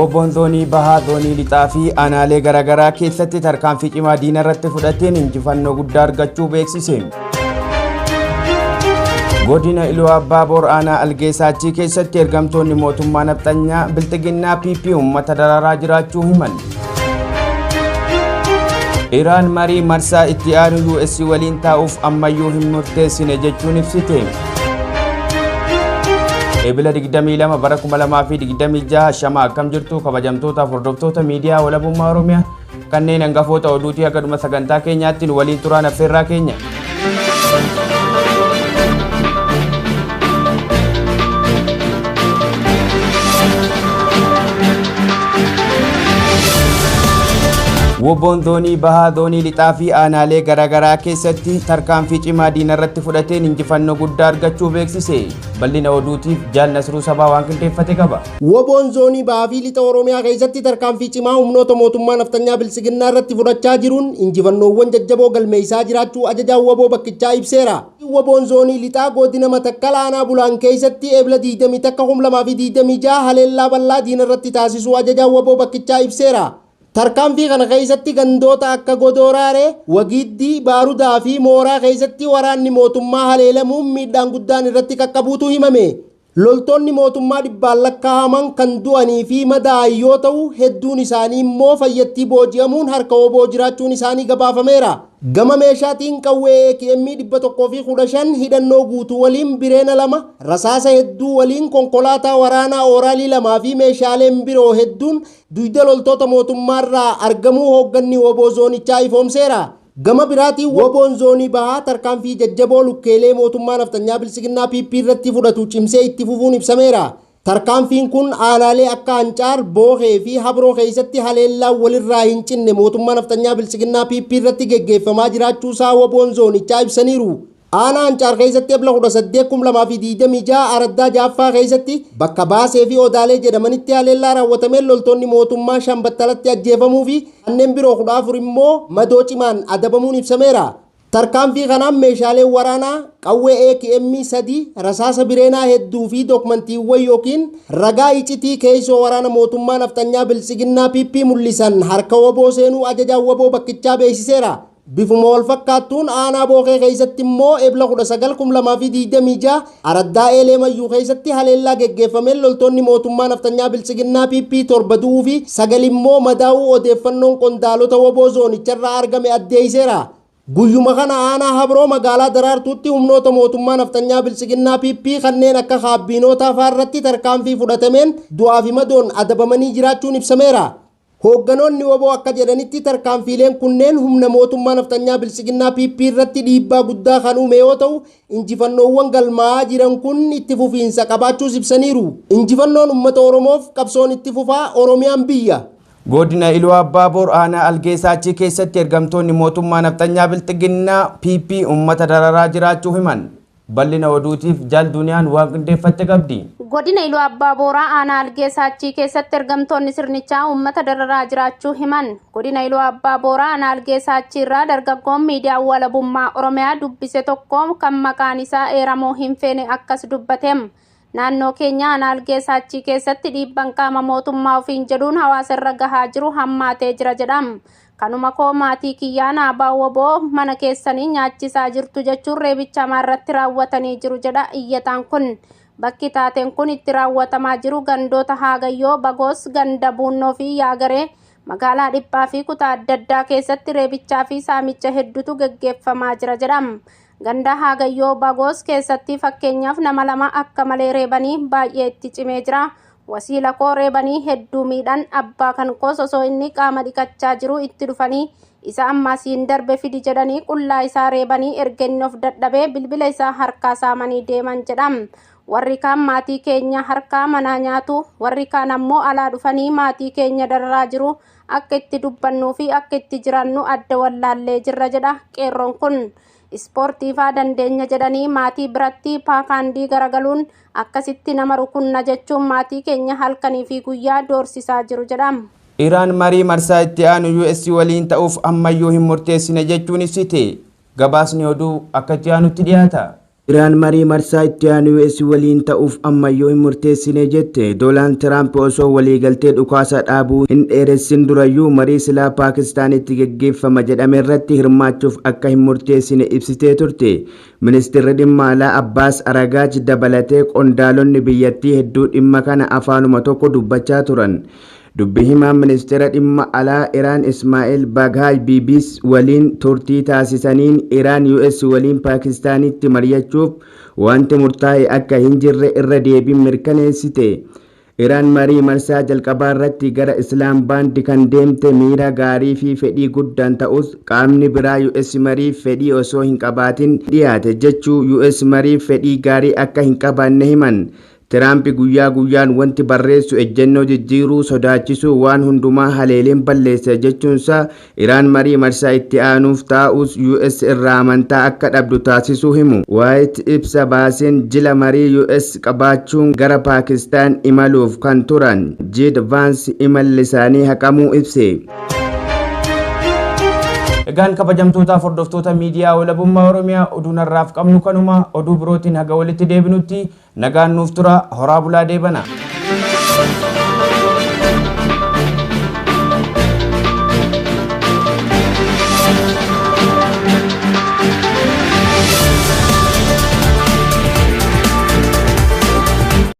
Wobonzoonii bahaa zoonii lixaa fi aanaalee garaagaraa keessatti tarkaanfii cimaa diina irratti fudhateen injifannoo guddaa argachuu beeksise. Godina Iluu Abbaa Boor aanaa Algeessaachii keessatti ergamtoonni mootummaa nafxanyaa bilxiginnaa PP uummata dararaa jiraachuu himan. Iraan marii marsaa itti aanu US waliin taa'uuf ammayyuu hin murteessine jechuun ibsite. Ebila 22 bara 2026 shama akkam jirtu kabajamtoota hordoftoota miidiyaa walabummaa Oromiyaa kanneen hangafoota oduutii akkaduma sagantaa keenyaatti waliin turaan affeerraa keenya. Wobonzoonii bahaa zoonii lixaa fi aanaalee garaagaraa keessatti tarkaanfii cimaa diina irratti fudhateen injifannoo guddaa argachuu beeksise. Bal'ina oduutiif Jaal Nasruu Sabaa waan qindeeffate qaba. Wobonzoonii bahaa fi lixa Oromiyaa keessatti tarkaanfii cimaa humnoota mootummaa naftanyaa bilisiginnaa irratti fudhachaa jiruun injifannoowwan jajjaboo galmeessaa jiraachuu ajajaan woboo bakkichaa ibseera. Wobonzoonii lixaa godina Matakkal aanaa Bulaan keessatti ebila 2026 haleellaa bal'aa diina irratti taasisuu ajajaan woboo bakkichaa ibseera. Tarkaanfii kana keessatti gandoota akka Godooraaree, Wagiiddii, Baarudaa fi Mooraa keessatti waraanni mootummaa haleelamuun miidhaan guddaan irratti qaqqabuutu himame. Loltoonni mootummaa dhibbaan lakkaa'aman kan du'anii fi madaa'an yoo ta'u, hedduun isaanii immoo fayyattii booji'amuun harka woboo jiraachuun isaanii gabaafameera. Gama meeshaatiin qawwee AKM 115 hidhannoo guutuu waliin bireena 2 rasaasa hedduu waliin konkolaataa waraanaa ooraalii 2 fi meeshaaleen biroo hedduun duyda loltoota mootummaarraa argamuu hoogganni woboo zoonichaa ifoomseera. Gama biraatiin woboon zoonii bahaa tarkaanfii jajjaboo lukkeelee mootummaa naftanyaa bilisiginnaa PP irratti fudhatu cimsee itti fufuun ibsameera. Tarkaanfiin kun aanaalee akka Ancaar, Boohee fi Habroo keessatti haleellaan walirraa hin cinne mootummaa naftanyaa bilisiginnaa PP irratti geggeeffamaa jiraachuusaa woboon zoonichaa ibsaniiru. Aanaa Ancaar keessatti ebla 18,2026 araddaa jaaffaa keessatti bakka baasee fi odaalee jedhamanitti haleellaa raawwatameen loltoonni mootummaa 5 battalatti ajjeefamuu fi kanneen biroo 14 immoo madoo cimaan adabamuun ibsameera. Tarkaanfii kanaan meeshaaleen waraanaa qawwee AKM 3 rasaasa bireenaa hedduu fi dookumantiiwwan yookiin ragaa icitii keessoo waraana mootummaa naftanyaa bilisiginnaa PP mul'isan harka woboo seenuu ajajaan woboo bakkichaa beeksiseera. Bifuma wal fakkaattuun aanaa Bookee keessatti immoo ebla 19,2026 araddaa Eeleemayyuu keessatti haleellaa geggeeffameen loltoonni mootummaa naftanyaa bilisiginnaa PP 7 du'uu fi 9 immoo madaa'uu odeeffannoon qondaalota woboo zoonicharraa argame addeesseera. Guyyuma kana aanaa Habroo magaalaa Daraartuutti humnoota mootummaa naftanyaa bilisiginnaa PP kanneen akka kaabbiinoota faarratti tarkaanfii fudhatameen du'aa fi madoon adabamanii jiraachuun ibsameera. Hoogganoonni woboo akka jedhanitti tarkaanfiileen kunneen humna mootummaa naftanyaa bilisiginnaa PP irratti dhiibbaa guddaa kan uume yoo ta'u, injifannoowwan galmaa'aa jiran kun itti fufiinsa qabaachuus ibsaniiru. Injifannoon uummata Oromoof qabsoon itti fufaa Oromiyaan biyya. Godina Iluu Abbaa Boor aanaa Algeessaachii keessatti ergamtoonni mootummaa naftanyaa bilxiginnaa PP uummata dararaa jiraachuu himan. Bal'ina oduutiif Jaal Duniyaan waan qindeeffatte qabdi. Godina Iluu Abbaa Booraa aanaa Algeessaachii keessatti ergamtoonni sirnichaa uummata dararaa jiraachuu himan. Godina Iluu Abbaa Booraa aanaa Algeessaachii irraa dargaggoon miidiyaa walabummaa Oromiyaa dubbise tokko kan maqaan isaa eeramoo hin feene akkas dubbateem. Naannoo keenya aanaa Algeessaachii keessatti dhiibbaan qaama mootummaa ofiin jedhuun hawaasa irra gahaa jiru hammaatee jira jedham. Kanuma koo maatii kiyyaan abbaa woboo mana keessanii nyaachisaa jirtu jechuun reebicha irratti raawwatanii jiru jedha iyyataan kun. Bakki taateen kun itti raawwatamaa jiru gandoota Haagayyoo, Bagoos, Ganda Buunnoo fi Yaagaree magaalaa Dhiphaa fi kutaa adda addaa keessatti reebichaa fi saamicha hedduutu gaggeeffamaa jira jedham. Ganda Haagayyoo Bagoos keessatti fakkeenyaaf nama 2 akka malee reebanii baay'ee itti cimee jira. Wasiila koo reebanii hedduu miidhan abbaa kan koo osoo inni qaama dhiqachaa jiru itti dhufanii isa ammaasiin darbe fidi jedhanii qullaa isaa reebanii erga inni of dadhabee bilbila isaa harkaa saamanii deeman jedham. Warri kaan maatii keenya harkaa manaa nyaatu, warri kaan ammoo alaa dhufanii maatii keenya dararaa jiru. Akka itti dubbannuu fi akka itti jirannu adda wallaallee jirra jedha qeerroon kun. Ispoortiifaa dandeenya jedhanii maatii biratti paakaandii garagaluun akkasitti nama rukunna jechuun maatii keenya halkanii fi guyyaa doorsisaa jiru jedham. Iraan marii marsaa itti aanu US waliin ta'uuf ammayyuu hin murteessine jechuun ibsite. Gabaasni oduu akka itti aanutti dhiyaata. Iraan marii marsaa itti aanu US waliin ta'uuf ammayyuu hin murteessine jette. Doonaald Tiraamp osoo waliigaltee dhukaasa dhaabuu hin dheeressin durayyuu marii silaa Paakistaanitti geggeeffama jedhame irratti hirmaachuuf akka hin murteessine ibsitee turte. Ministeerri dhimma alaa Abbaas Aragaach dabalatee qondaalonni biyyattii hedduu dhimma kana afaanuma tokko dubbachaa turan. Dubbi himaan ministeera dhimma alaa Iraan Ismaa'eel Baghaay BB's waliin turtii taasisaniin Iraan US waliin Paakistaanitti mari'achuuf wanti murtaa'e akka hin jirre irra deebiin mirkaneessite. Iraan marii marsaa jalqabaa irratti gara Islaambaand kan deemte miira gaarii fi fedhii guddaan ta'us qaamni biraa US mariif fedhii osoo hin qabaatin dhiyaate jechuu US mariif fedhii gaarii akka hin qabaanne himan. Tiraamp guyyaa guyyaan wanti barreessu ejjennoo jijjiiruu sodaachisuu waan hundumaa haleeleen balleessa jechuunsa Iraan marii marsaa itti aanuuf taa'us US irraa amantaa akka dhabdu taasisuu himu. White ibsa baaseen jila marii US qabaachuun gara Paakistaan imaluuf kan turan Jd Vance imalli isaanii haqamuu ibse. Egaan kabajamtoota hordoftoota miidiyaa walabummaa Oromiyaa oduu narraaf qabnu kanuma oduu birootiin haga walitti deebinutti nagaan nuuf tura horaa bulaa deebana.